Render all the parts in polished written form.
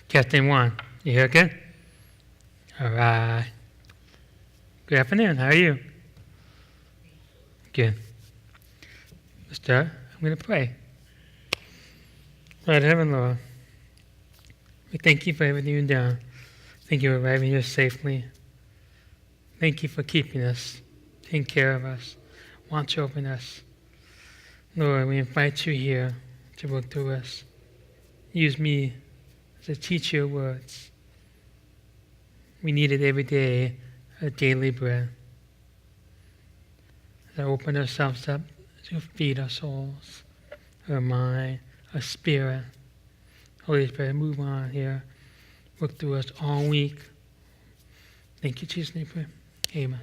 Testing one. You hear good? All right. Good afternoon. How are you? Good. Let's start. I'm going to pray. Lord Heaven, Lord, we thank you for everything you've done. Thank you for arriving here safely. Thank you for keeping us, taking care of us, watch over us. Lord, we invite you here to work through us. Use me to teach your words. We need it every day, a daily bread. To open ourselves up to feed our souls, our mind, our spirit. Holy Spirit, move on here. Work through us all week. Thank you, Jesus' name. Amen.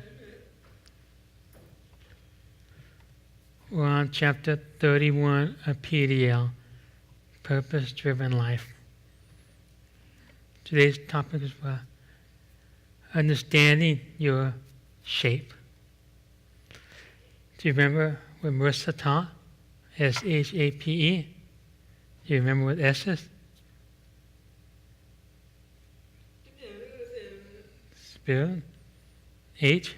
We're on chapter 31 of PDL, Purpose-Driven Life. Today's topic is understanding your shape. Do you remember what Marissa taught? S-H-A-P-E. Do you remember what S is? Spirit. H.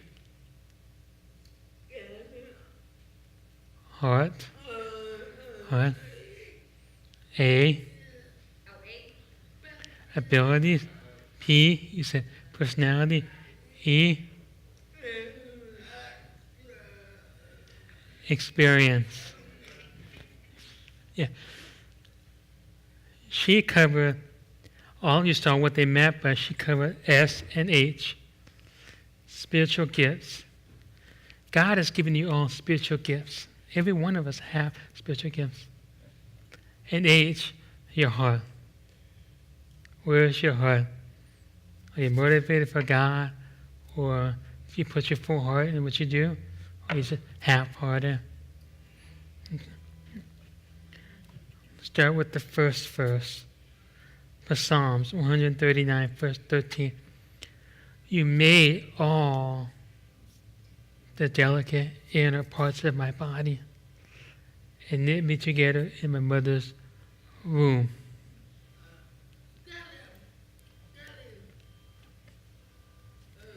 Heart. Heart. A. Abilities. P. You said personality. E. Experience. Yeah. She covered, all you saw what they meant, but she covered S and H. Spiritual gifts. God has given you all spiritual gifts. Every one of us have spiritual gifts. And H, your heart. Where is your heart? Are you motivated for God? Or do you put your full heart in what you do? Or is it half-hearted? Start with the first verse. Psalms 139, verse 13. You made all the delicate inner parts of my body and knit me together in my mother's womb.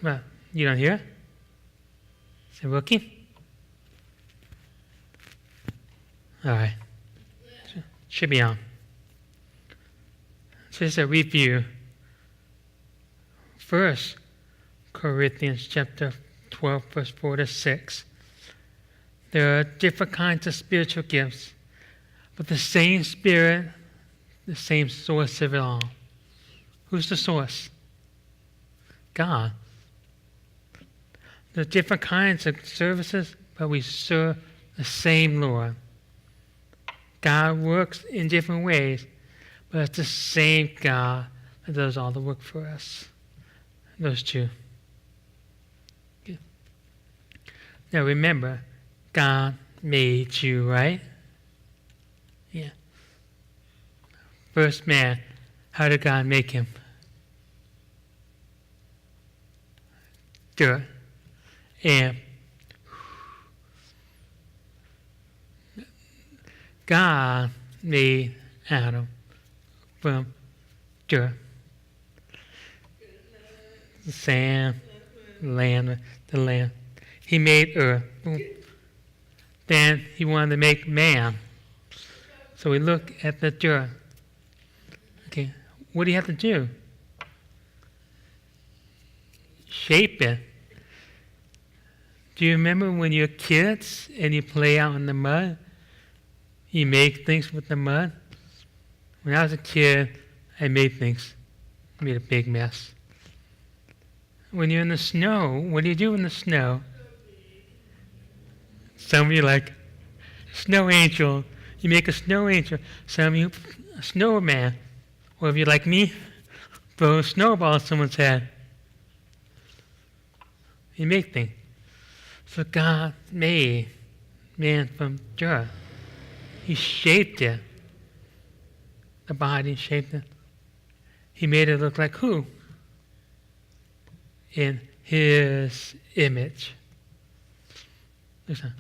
Well, you don't hear? Is it working? All right. Should be on. Just a review. 1 Corinthians chapter 12, verse 4 to 6. There are different kinds of spiritual gifts, but the same Spirit, the same source of it all. Who's the source? God. There are different kinds of services, but we serve the same Lord. God works in different ways, but it's the same God that does all the work for us. Those two. Okay. Now remember, God made you, right? Yeah. First man, how did God make him? Dirt. And God made Adam from dirt. The sand, land, the land. He made earth. Then he wanted to make man. So we look at the dirt. Okay, what do you have to do? Shape it. Do you remember when you're kids and you play out in the mud? You make things with the mud? When I was a kid, I made things. I made a big mess. When you're in the snow, what do you do in the snow? Some of you like snow angel. You make a snow angel. Some of you a snowman. Or if you're like me, throw a snowball at someone's head. You make things. So God made man from dirt. He shaped it. The body shaped it. He made it look like who? In His image. Listen.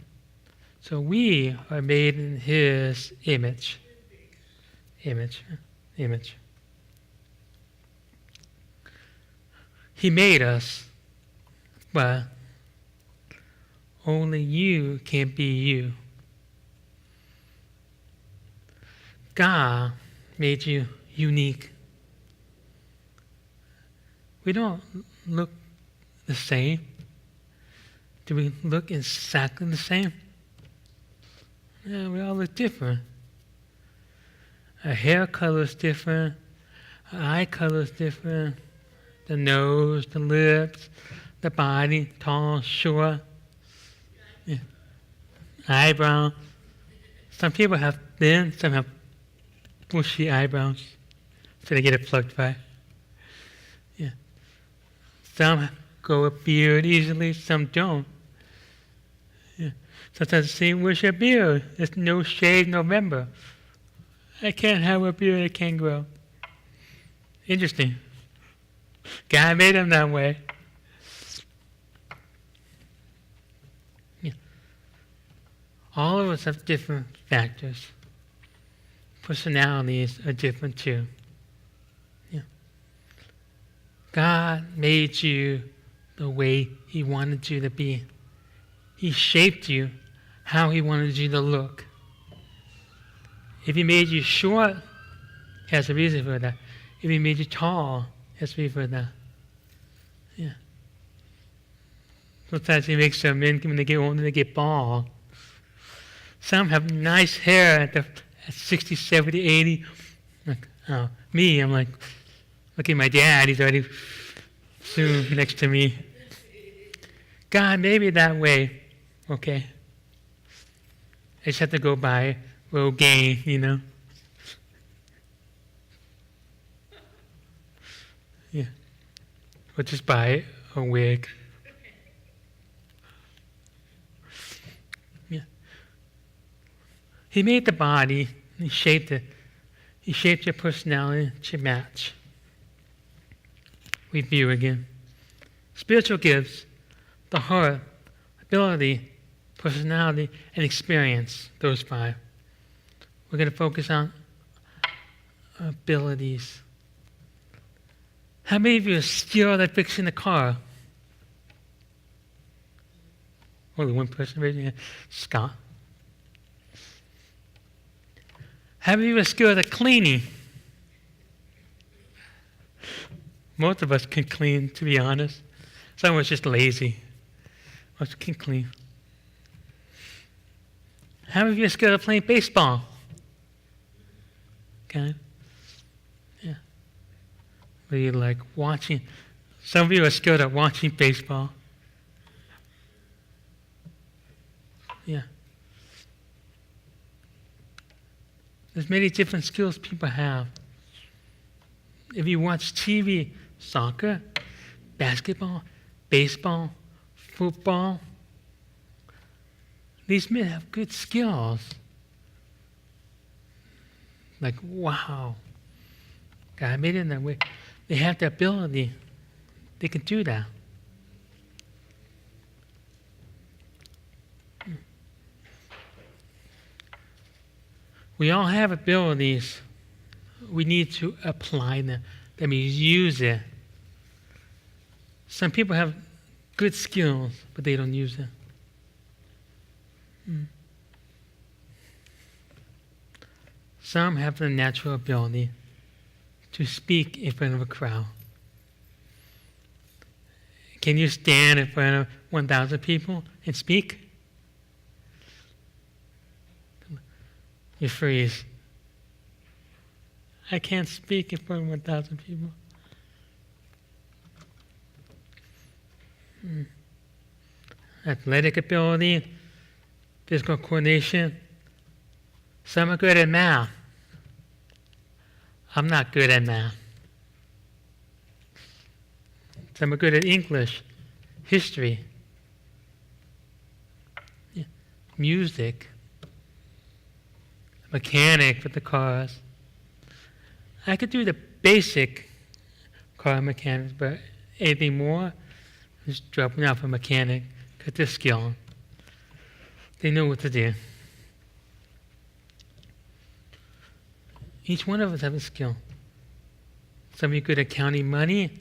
So we are made in His image. Image. He made us, but only you can be you. God made you unique. We don't look the same. Do we look exactly the same? Yeah, we all look different. Our hair color is different. Our eye color is different. The nose, the lips, the body, tall, short. Yeah. Eyebrow. Some people have thin, some have bushy eyebrows, so they get it plucked by. Yeah. Some grow a beard easily, some don't. Yeah. Sometimes they say, "Where's your beard? It's no shave November. I can't have a beard, it can't grow." Interesting. God made them that way. Yeah. All of us have different factors. Personalities are different too. Yeah. God made you the way He wanted you to be. He shaped you how He wanted you to look. If He made you short, He has a reason for that. If He made you tall, He has a reason for that. Yeah. Sometimes He makes some men, when they get older, they get bald. Some have nice hair at 60, 70, 80. Like, me, I'm like, look at my dad, he's already soon next to me. God made me that way, okay? I just have to go by Rogaine, you know? Yeah. Or just buy a wig. Yeah. He made the body, He shaped it. He shaped your personality to match. Review again. Spiritual gifts, the heart, ability, personality, and experience, those 5. We're going to focus on abilities. How many of you are skilled at fixing a car? Only one person raising their hand. Scott. How many of you are skilled at cleaning? Most of us can clean, to be honest. Some of us just lazy. Most can clean. How many of you are skilled at playing baseball? Okay. Yeah. What do you like watching? Some of you are skilled at watching baseball. Yeah. There's many different skills people have. If you watch TV, soccer, basketball, baseball, football, these men have good skills. Like, wow. God made it in that way. They have the ability. They can do that. We all have abilities. We need to apply them. That means use it. Some people have good skills, but they don't use them. Some have the natural ability to speak in front of a crowd. Can you stand in front of 1,000 people and speak? You freeze. I can't speak in front of 1,000 people. Athletic ability, physical coordination. Some are good at math. I'm not good at math. Some are good at English, history, music, mechanic for the cars. I could do the basic car mechanics, but anything more, just dropping off a mechanic, got their skill. They know what to do. Each one of us have a skill. Some of you are good at counting money.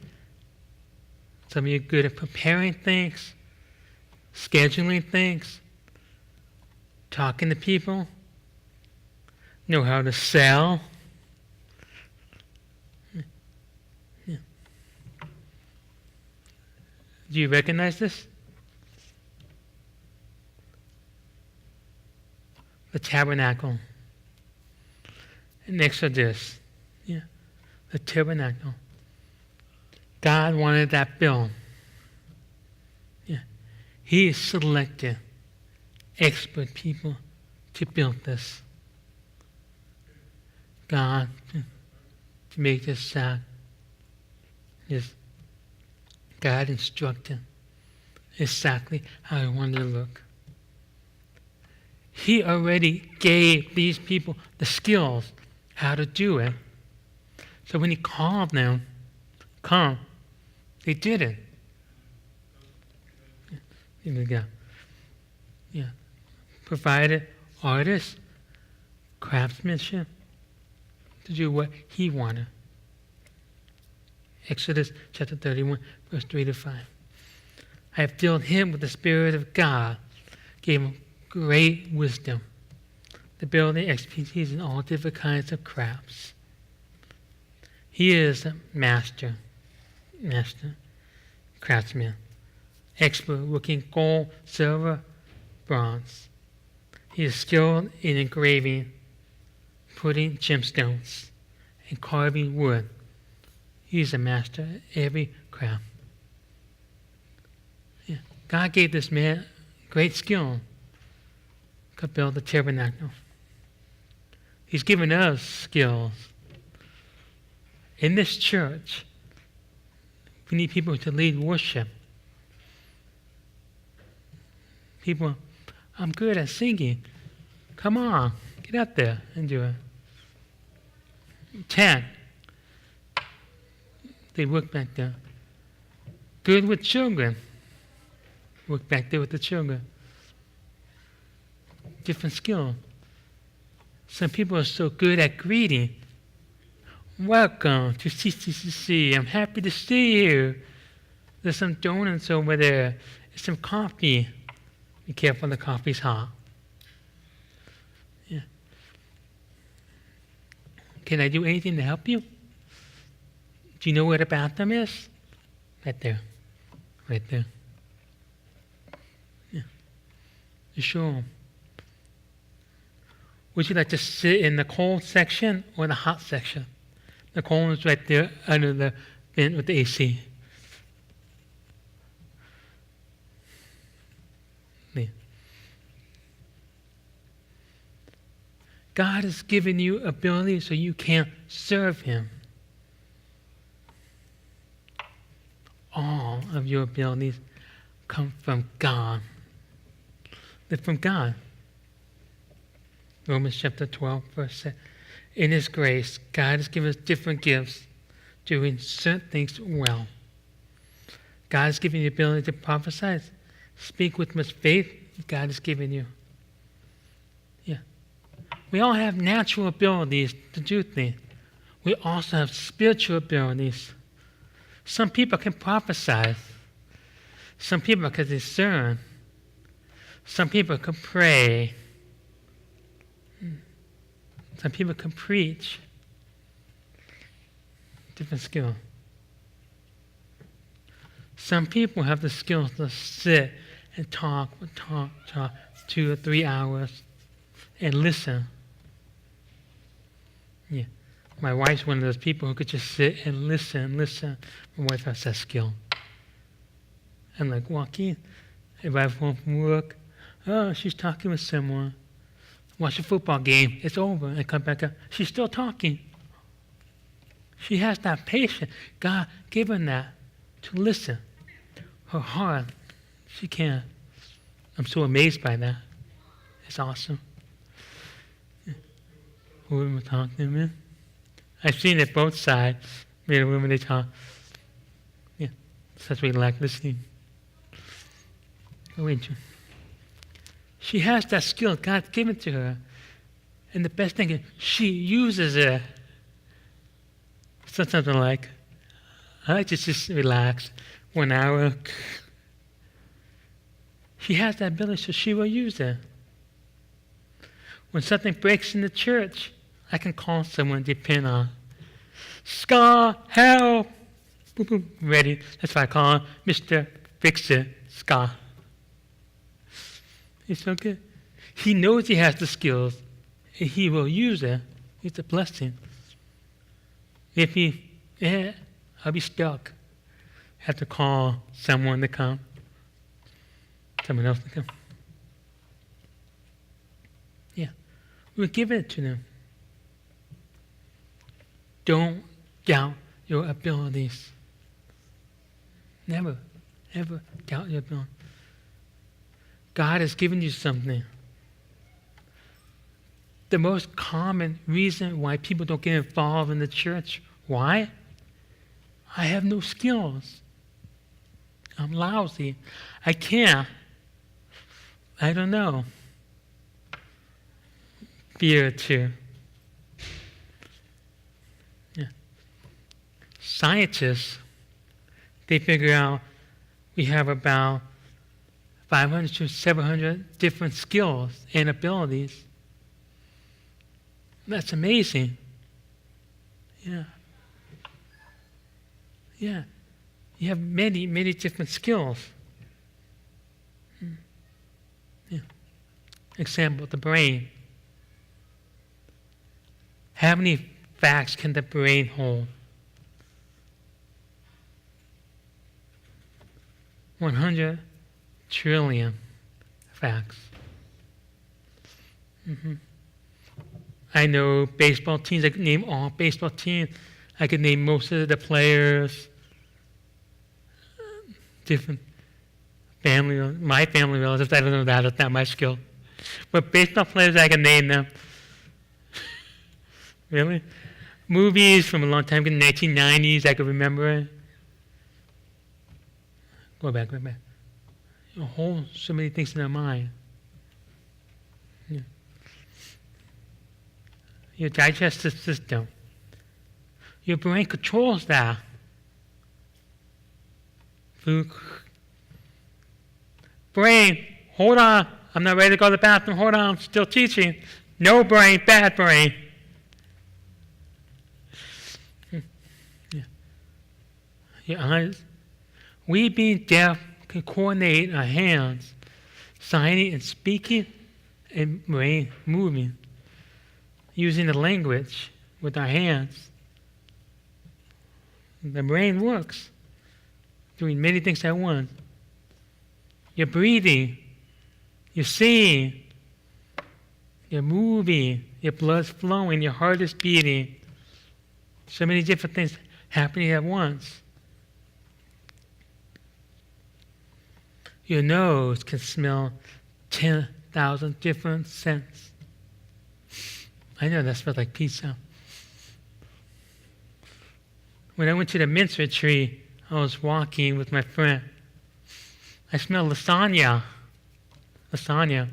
Some of you are good at preparing things, scheduling things, talking to people, know how to sell. Yeah. Do you recognize this? The tabernacle. And next to this, the tabernacle. God wanted that built. He selected expert people to build this. God to make this sound. God instructed exactly how He wanted to look. He already gave these people the skills how to do it. So when He called them, come, they did it. Here we go. Provided artists, craftsmanship to do what He wanted. Exodus chapter 31, verse 3 to 5. I have filled him with the Spirit of God, gave him great wisdom, the ability, expertise in all different kinds of crafts. He is a master craftsman, expert working gold, silver, bronze. He is skilled in engraving, putting gemstones, and carving wood. He is a master at every craft. God gave this man great skill to build the tabernacle. He's given us skills. In this church, we need people to lead worship. People, I'm good at singing. Come on, get out there and do it. 10, they work back there. Good with children. Work back there with the children. Different skill. Some people are so good at greeting. Welcome to CCCC. I'm happy to see you. There's some donuts over there. There's some coffee. Be careful, the coffee's hot. Yeah. Can I do anything to help you? Do you know where the bathroom is? Right there. Right there. Yeah. You show them. Would you like to sit in the cold section or the hot section? The cold is right there under the vent with the AC. Yeah. God has given you ability so you can serve Him. All of your abilities come from God. They're from God. Romans chapter 12, verse 7. In His grace, God has given us different gifts, doing certain things well. God has given you the ability to prophesy, speak with much faith. God has given you. Yeah. We all have natural abilities to do things. We also have spiritual abilities. Some people can prophesy. Some people can discern. Some people can pray. Some people can preach. Different skill. Some people have the skills to sit and talk 2 or 3 hours and listen. Yeah. My wife's one of those people who could just sit and listen. My wife has that skill. I'm like walking, if I home from work, oh, she's talking with someone. Watch a football game, it's over, and come back up. She's still talking. She has that patience. God given that to listen. Her heart, she can. I'm so amazed by that. It's awesome. Women talking, man. I've seen it both sides. Men and women, they talk. Yeah, such we like listening. Wait. She has that skill. God's given to her. And the best thing is she uses it. It's not something like, I like to just relax, 1 hour. She has that ability, so she will use it. When something breaks in the church, I can call someone to depend on. Scott, help! Boom, boom, ready. That's why I call him Mr. Fix-It, Scott. He's so good. He knows he has the skills, and he will use it. It's a blessing. If I'll be stuck. Have to call someone to come. Someone else to come. Yeah. We'll give it to them. Don't doubt your abilities. Never, ever doubt your ability. God has given you something. The most common reason why people don't get involved in the church, why? I have no skills. I'm lousy. I can't. I don't know. Fear too. Yeah. Scientists, they figure out we have about 500 to 700 different skills and abilities. That's amazing. Yeah. Yeah. You have many, many different skills. Yeah. Example, the brain. How many facts can the brain hold? 100 trillion facts. I know baseball teams. I could name all baseball teams. I could name most of the players. Different family, my family relatives. I don't know that. That's not my skill. But baseball players, I can name them. Really? Movies from a long time ago, 1990s, I could remember it. Go back. So many things in our mind. Yeah. Your digestive system. Your brain controls that. Food. Brain, hold on. I'm not ready to go to the bathroom. Hold on, I'm still teaching. No brain, bad brain. Yeah. Your eyes. We being deaf can coordinate our hands, signing and speaking, and brain moving, using the language with our hands. The brain works, doing many things at once. You're breathing, you're seeing, you're moving, your blood's flowing, your heart is beating. So many different things happening at once. Your nose can smell 10,000 different scents. I know that smells like pizza. When I went to the mince retreat, I was walking with my friend. I smelled lasagna. Lasagna.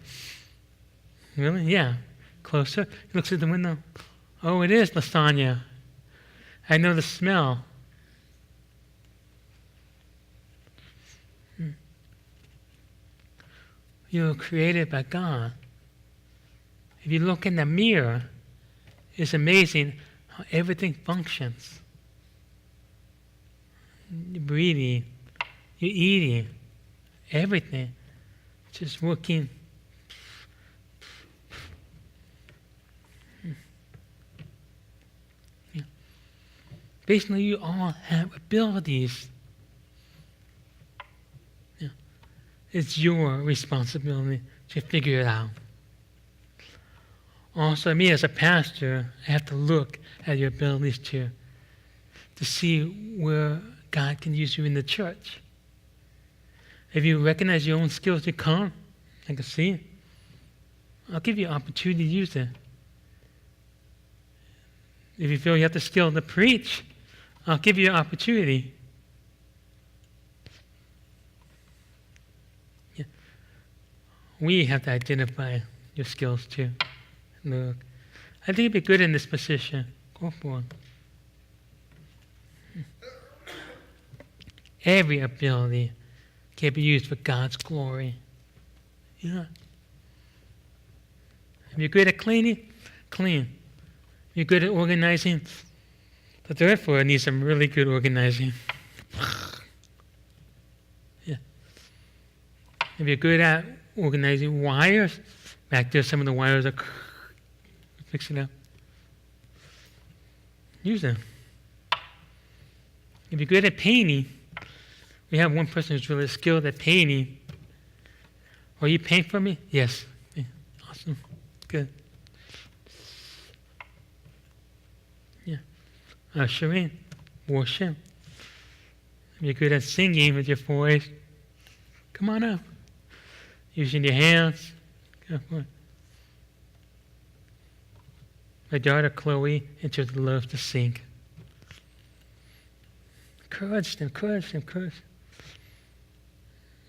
Really? Yeah. Closer. He looks at the window. Oh, it is lasagna. I know the smell. You're created by God. If you look in the mirror, it's amazing how everything functions. You're breathing, you're eating, everything. Just working. Yeah. Basically, you all have abilities. It's your responsibility to figure it out. Also, me as a pastor, I have to look at your abilities to see where God can use you in the church. If you recognize your own skills to come, I can see it. I'll give you an opportunity to use it. If you feel you have the skill to preach, I'll give you an opportunity. We have to identify your skills too. Look, I think you'd be good in this position. Go for it. Every ability can be used for God's glory. Yeah. If you're good at cleaning, clean. If you're good at organizing, the third floor needs some really good organizing. Yeah. If you're good at organizing wires, back there some of the wires are fix it up. Use them. If you're good at painting, we have one person who's really skilled at painting. Will you paint for me? Yes. Yeah. Awesome. Good. Yeah. Ushering, worship. If you're good at singing with your voice, come on up. Using your hands. Go for it. My daughter Chloe loves to sing. Encourage them.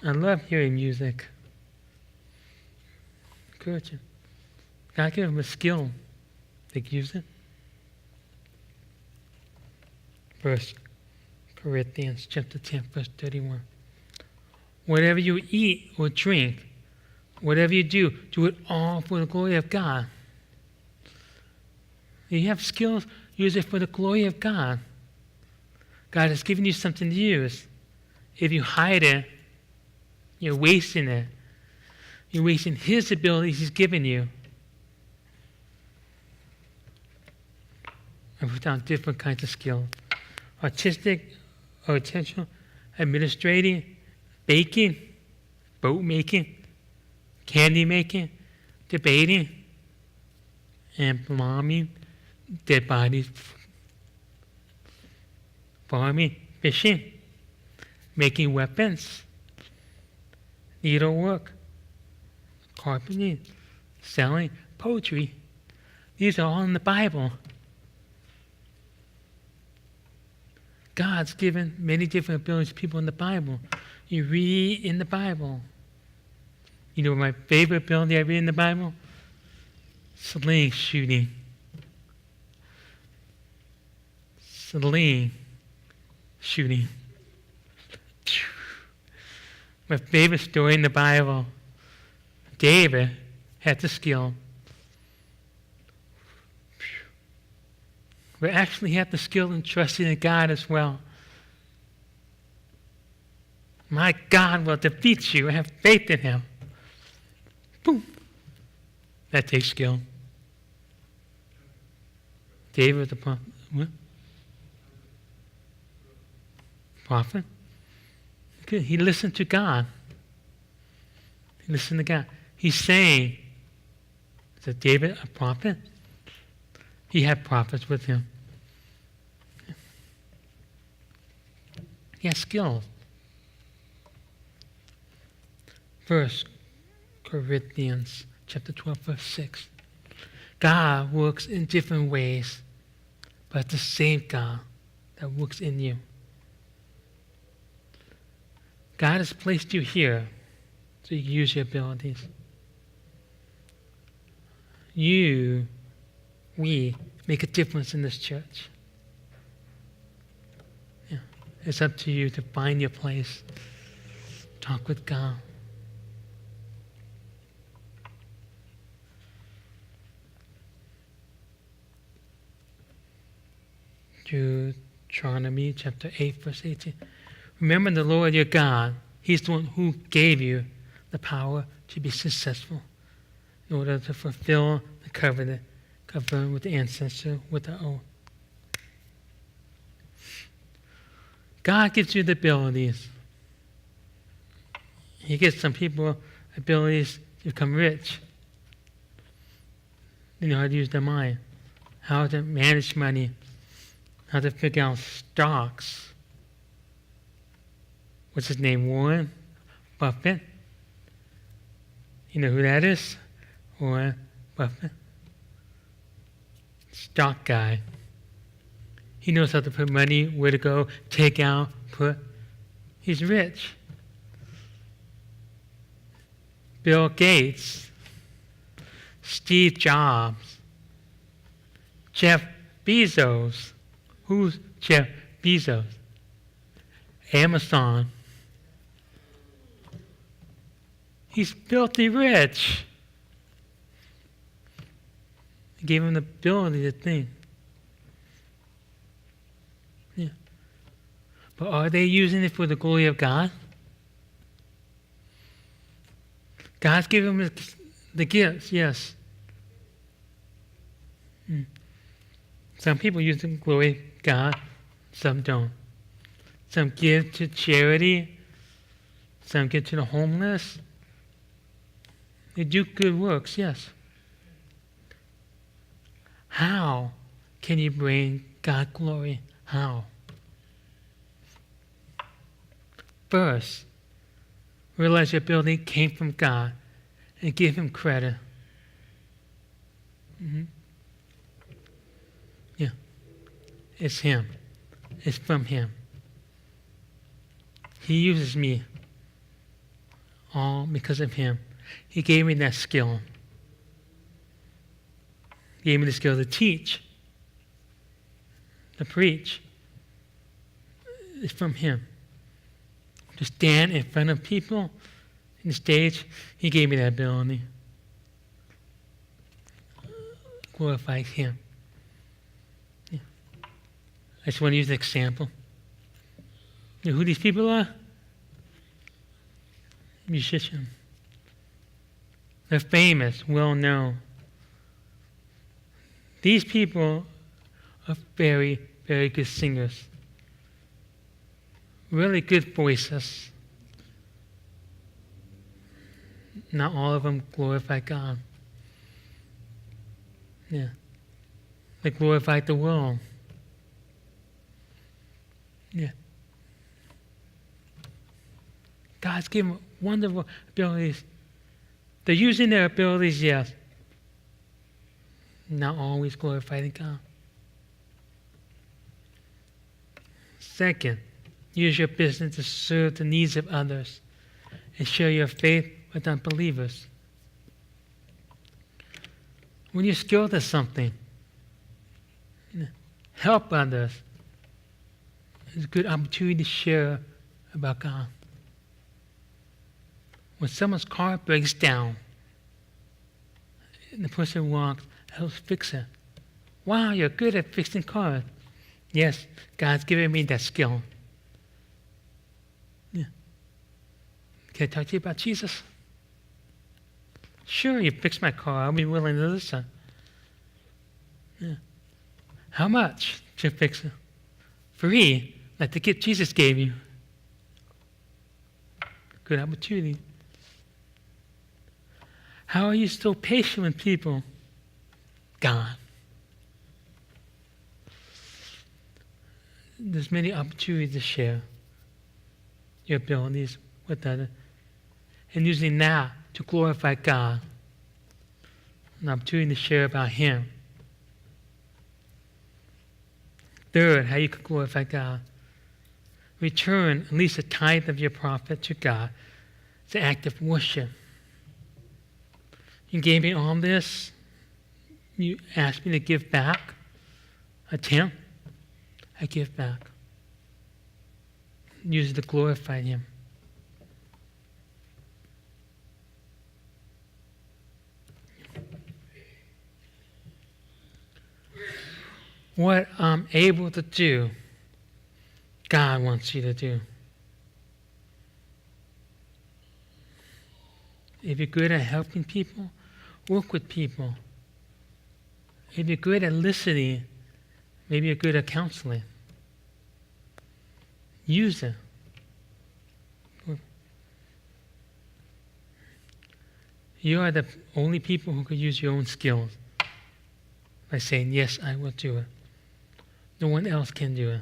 I love hearing music. Encourage them. God give them a skill. They use it. 1 Corinthians chapter 10, verse 31. Whatever you eat or drink, whatever you do it all for the glory of God. If you have skills, use it for the glory of God. God has given you something to use. If you hide it, you're wasting it. You're wasting His abilities He's given you. I put down different kinds of skills. Artistic, artisanal, administrating, baking, boat making, candy making, debating, embalming dead bodies, farming, fishing, making weapons, needlework, carpentering, selling, poetry. These are all in the Bible. God's given many different abilities to people in the Bible. You read in the Bible. You know my favorite ability I read in the Bible? Sling shooting. Sling shooting. My favorite story in the Bible, David had the skill. But actually had the skill in trusting in God as well. My God will defeat you. Have faith in Him. Boom. That takes skill. David was the prophet. What? Prophet? Good. He listened to God. He listened to God. He's saying, is that David a prophet? He had prophets with him. He has skills. 1 Corinthians chapter 12, verse 6. God works in different ways, but it's the same God that works in you. God has placed you here so you use your abilities. We make a difference in this church. Yeah. It's up to you to find your place. Talk with God. Deuteronomy chapter 8, verse 18. Remember the Lord your God. He's the one who gave you the power to be successful in order to fulfill the covenant with the ancestor, with the oath. God gives you the abilities. He gives some people abilities to become rich. They know how to use their mind, how to manage money, how to figure out stocks. What's his name? Warren Buffett. You know who that is? Warren Buffett. Stock guy. He knows how to put money, where to go, take out, put. He's rich. Bill Gates, Steve Jobs, Jeff Bezos. Who's Jeff Bezos? Amazon. He's filthy rich. He gave him the ability to think. Yeah. But are they using it for the glory of God? God's given him the gifts, yes. Some people use the glory of God, some don't. Some give to charity, some give to the homeless. They do good works, yes. How can you bring God glory? How? First, realize your ability came from God and give him credit. Yeah. It's him. It's from him. He uses me all because of him. He gave me that skill. He gave me the skill to teach, to preach. It's from him. To stand in front of people on the stage, he gave me that ability. Glorify him. Yeah. I just want to use an example. You know who these people are? Musicians. They're famous, well known. These people are very, very good singers. Really good voices. Not all of them glorify God. Yeah. They glorify the world. Yeah. God's given them wonderful abilities. They're using their abilities, yes. Not always glorifying God. Second, use your business to serve the needs of others and share your faith with unbelievers. When you're skilled at something, help others. It's a good opportunity to share about God. When someone's car breaks down and the person walks, helps fix it. Wow, you're good at fixing cars. Yes, God's given me that skill. Yeah. Can I talk to you about Jesus? Sure, you fix my car. I'll be willing to listen. Yeah. How much to fix it? Free, like the gift Jesus gave you. Good opportunity. How are you still patient with people? God. There's many opportunities to share your abilities with others. And using that to glorify God. An opportunity to share about him. Third, how you can glorify God. Return at least a tithe of your profit to God. It's an act of worship. You gave me all this. You asked me to give back a tenth. I give back. Use it to glorify him. What I'm able to do, God wants you to do. If you're good at helping people, work with people. If you're good at listening, maybe you're good at counseling. Use it. You are the only people who could use your own skills by saying, yes, I will do it. No one else can do it.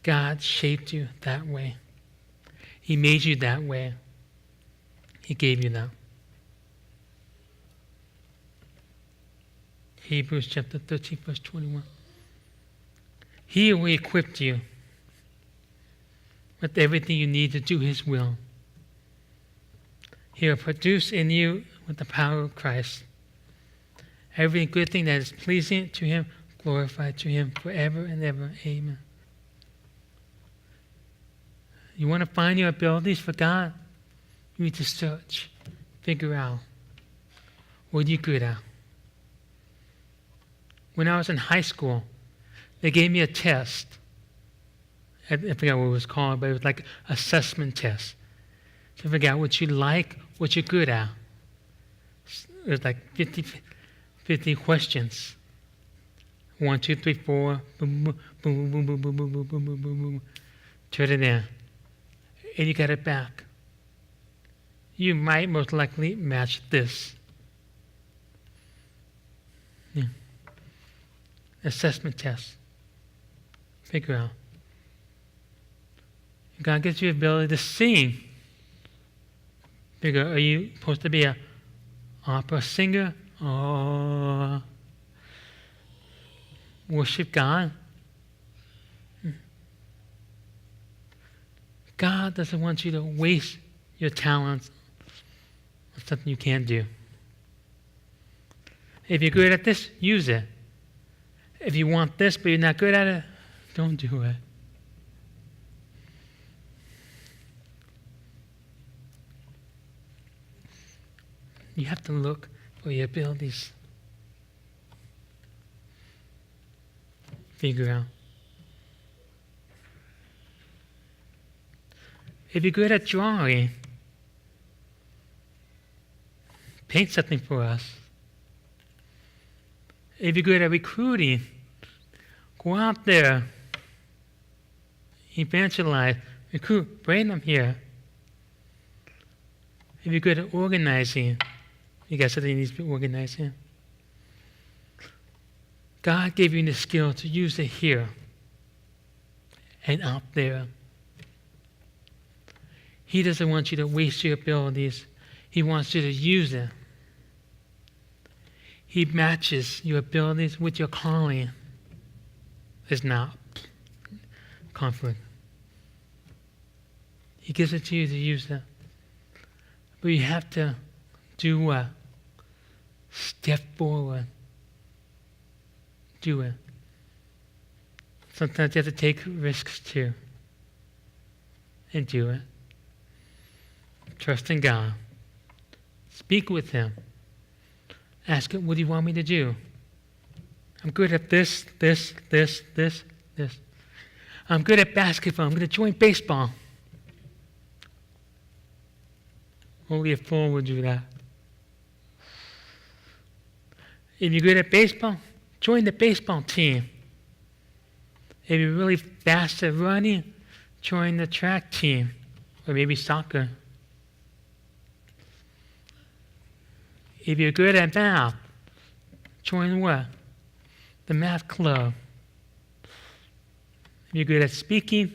God shaped you that way. He made you that way. He gave you that. Hebrews chapter 13, verse 21. He who equipped you with everything you need to do his will. He will produce in you with the power of Christ every good thing that is pleasing to him, glorified to him forever and ever. Amen. You want to find your abilities for God? You need to search, figure out what you're good at. When I was in high school, they gave me a test. I forgot what it was called, but it was like an assessment test to figure out what you like, what you're good at. It was like 50 questions. 1, 2, 3, 4. Boom, boom, boom, boom, boom, boom, boom, boom, boom, boom, boom, boom. Turn it in. And you got it back. You might most likely match this. Yeah. Assessment test. Figure out. God gives you the ability to sing. Figure, are you supposed to be an opera singer or worship God? God doesn't want you to waste your talents on something you can't do. If you're good at this, use it. If you want this but you're not good at it, don't do it. You have to look for your abilities. Figure out. If you're good at drawing, paint something for us. If you're good at recruiting, go out there, evangelize, recruit, bring them here. If you're good at organizing, you got something that needs to be organizing. God gave you the skill to use it here and out there. He doesn't want you to waste your abilities. He wants you to use it. He matches your abilities with your calling. There's not conflict. He gives it to you to use it. But you have to do what? Step forward. Do it. Sometimes you have to take risks too. And do it. Trust in God. Speak with Him. Ask Him, what do you want me to do? I'm good at this. I'm good at basketball. I'm going to join baseball. Only a fool would do that. If you're good at baseball, join the baseball team. If you're really fast at running, join the track team. Or maybe soccer. If you're good at math, join what? The math club. If you're good at speaking,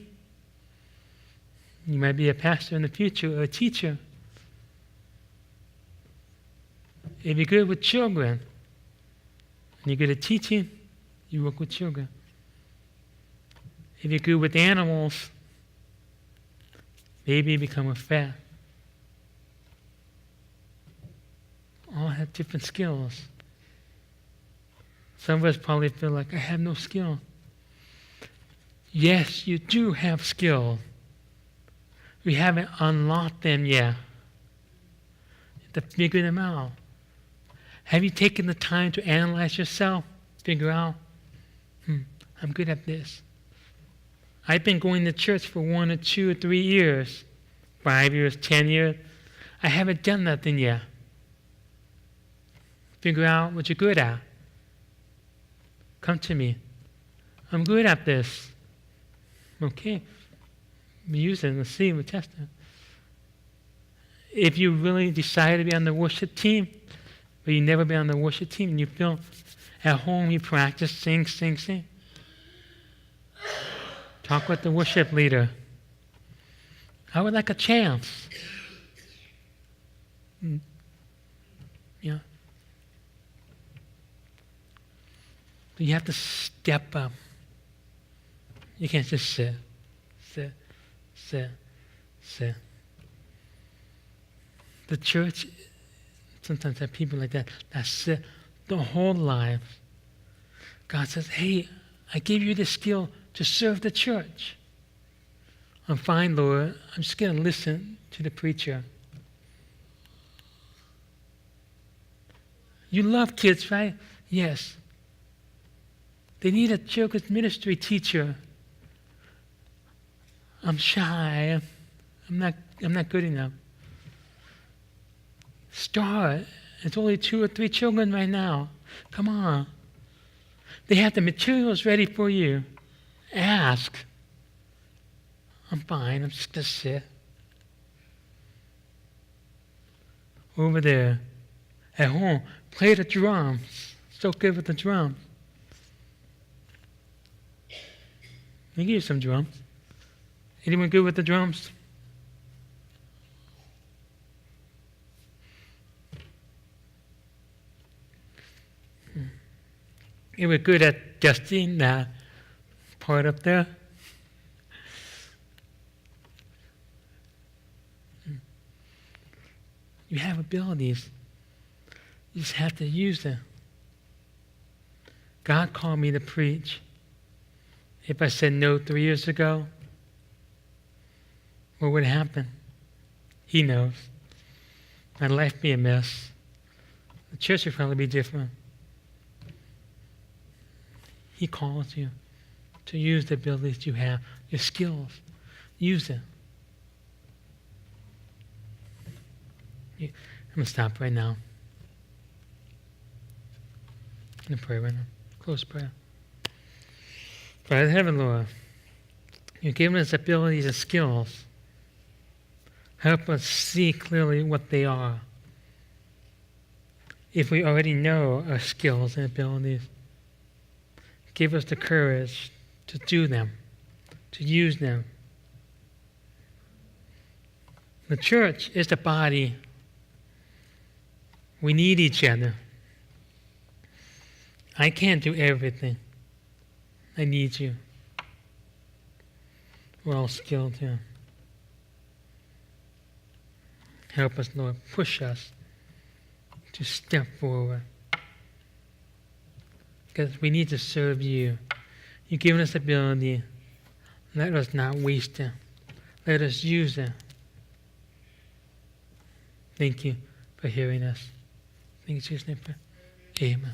you might be a pastor in the future or a teacher. If you're good with children, and you're good at teaching, you work with children. If you're good with animals, maybe you become a vet. All have different skills. Some of us probably feel like, I have no skill. Yes, you do have skill. We haven't unlocked them yet. You have to figure them out. Have you taken the time to analyze yourself? Figure out, I'm good at this. I've been going to church for 1 or 2 or 3 years, 5 years, 10 years. I haven't done nothing yet. Figure out what you're good at. Come to me. I'm good at this. Okay. We use it. Let's see. We'll test it. If you really decide to be on the worship team, but you've never been on the worship team, and you feel at home you practice, sing. Talk with the worship leader. I would like a chance. Yeah. But you have to step up. You can't just sit. The church sometimes have people like that sit the whole life. God says, hey, I gave you the skill to serve the church. I'm fine, Lord. I'm just going to listen to the preacher. You love kids, right? Yes. They need a children's ministry teacher. I'm shy. I'm not good enough. Start. It's only 2 or 3 children right now. Come on. They have the materials ready for you. Ask. I'm fine. I'm just going to sit. Over there. At home. Play the drums. So good with the drums. Let me give you some drums. Anyone good with the drums? You were good at adjusting that part up there. You have abilities. You just have to use them. God called me to preach. If I said no 3 years ago, what would happen? He knows. My life would be a mess. The church would probably be different. He calls you to use the abilities you have, your skills. Use them. I'm going to stop right now. I'm going to pray right now. Close prayer. Father in heaven, Lord, you've given us abilities and skills. Help us see clearly what they are. If we already know our skills and abilities, give us the courage to do them, to use them. The church is the body. We need each other. I can't do everything. I need you. We're all skilled here. Help us, Lord. Push us to step forward. Because we need to serve you. You've given us ability. Let us not waste them. Let us use them. Thank you for hearing us. Thank you, Jesus' name. Amen.